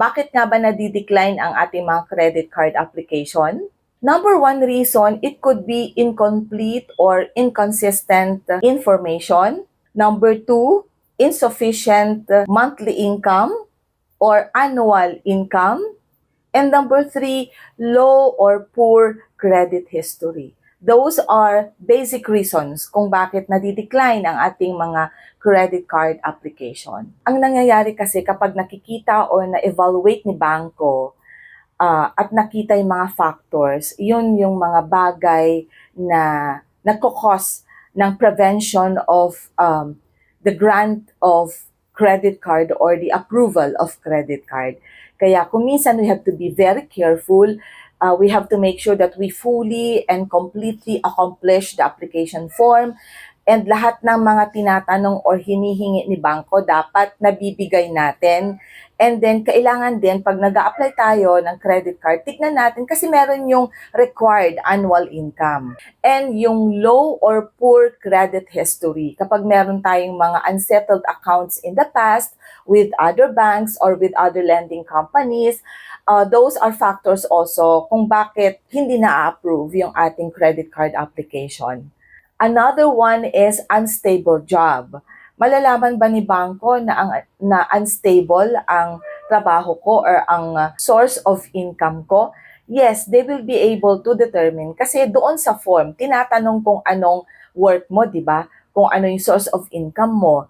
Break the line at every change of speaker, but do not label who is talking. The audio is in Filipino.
Bakit nga ba nadidecline ang ating mga credit card application? Number one reason, it could be incomplete or inconsistent information. Number two, insufficient monthly income or annual income. And number three, low or poor credit history. Those are basic reasons kung bakit nadidecline ang ating mga credit card application. Ang nangyayari kasi kapag nakikita or na-evaluate ni bangko at nakita yung mga factors, yun yung mga bagay na nagkukos ng prevention of the grant of credit card or the approval of credit card. Kaya kung minsan we have to be very careful, we have to make sure that we fully and completely accomplish the application form and lahat ng mga tinatanong or hinihingi ni bangko dapat nabibigay natin. And then, kailangan din, pag nag-a-apply tayo ng credit card, tignan natin kasi meron yung required annual income and yung low or poor credit history. Kapag meron tayong mga unsettled accounts in the past with other banks or with other lending companies, those are factors also kung bakit hindi na-approve yung ating credit card application. Another one is unstable job. Malalaman ba ni bangko na unstable ang trabaho ko or ang source of income ko? Yes, they will be able to determine kasi doon sa form, tinatanong kung anong work mo, di ba? Kung ano yung source of income mo.